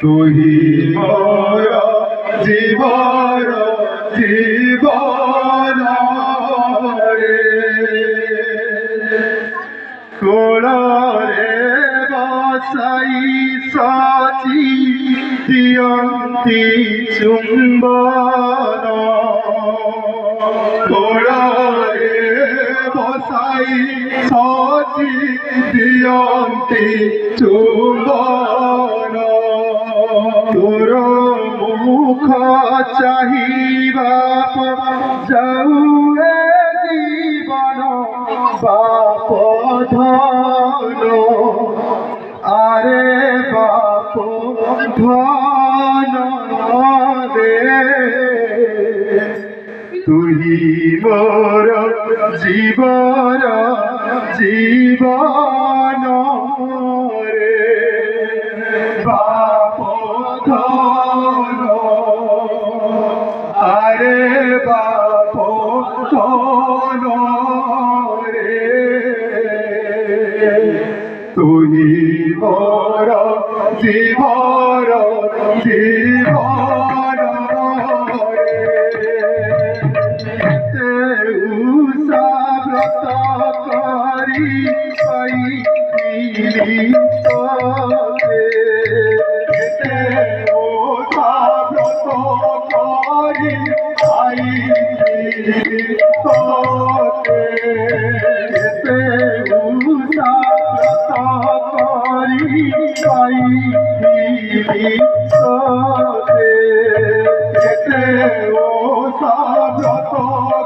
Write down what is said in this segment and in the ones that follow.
তুহি মোর জীবন জীবন রে কোলরে বসাই সচি দিয়ন্তি চুম্বন কোলরে বসাই সচি দিয়ন্তি চুম্বন তোর মুখ চাহিবা যাও জীবন বাপ ধন আরে বাপ ধন রে তুই মোর জীবন জীবন রে বাপ ধন আরে বাপ ধন রে তুই মোর জীবন জীবন রে উষাব্রত করি পাইলি তোরে উষাব্রত করি পাইলি তোরে উষাব্রত করি পাইলি তোরে উষাব্রত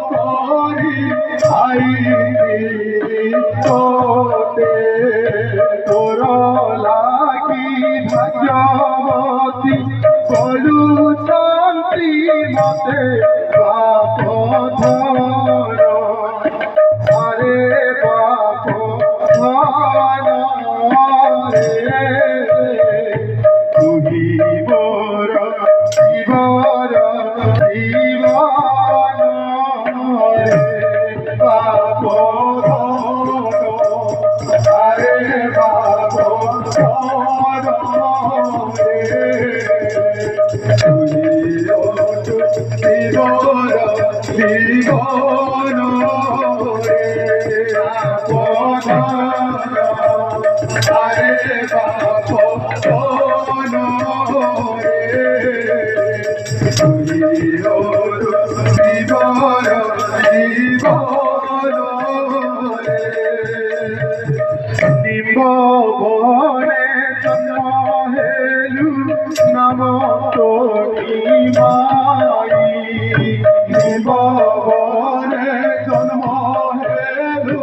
করি পাইলি তোরে তোর লাগি ভাগ্যবতী বলু শান্তি মতে বাপ ধন আরে বাপ ধন রে তুই মোর জীবন জীবন রে বাপ ধন আরে বাপ ধন রে তুই জীবন জীবন রে বাপ ধন আরে বাপ ধন রে তুই জীবন জীবন রে নিম্ব বনে জন্ম হেলু নাম তোরি মাই নিম্ব বনে জন্ম হেলু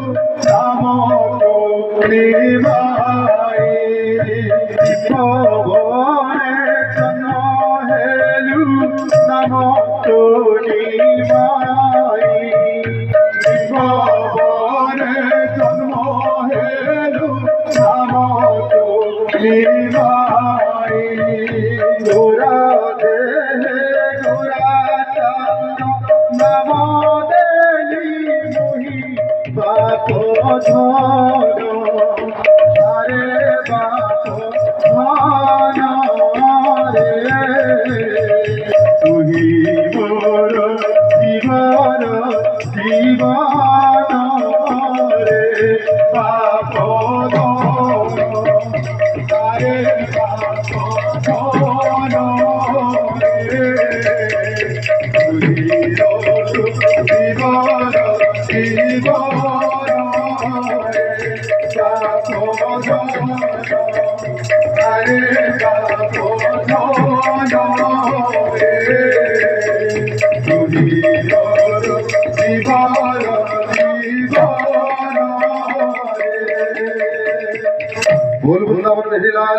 নাম তোরি মাই নিম্ব বনে জন্ম হেলু নাম তোরি মাই নিম্ব বনে জন্ম হেলু নাম তোরি মাই গোরা দে গোরা চন্দ্র নাম দেলি মুহি বাপ ধন আরে বাপ ধন রে তুই মোর জীবন জীবন রে বাপ ধন আরে বাপ ধন রে তুই মোর জীবন জীবন রে বাপ ধন আরে বাপ ধন রে তুই মোর জীবন জীবন রে। बोल बृंदावन रही लाल।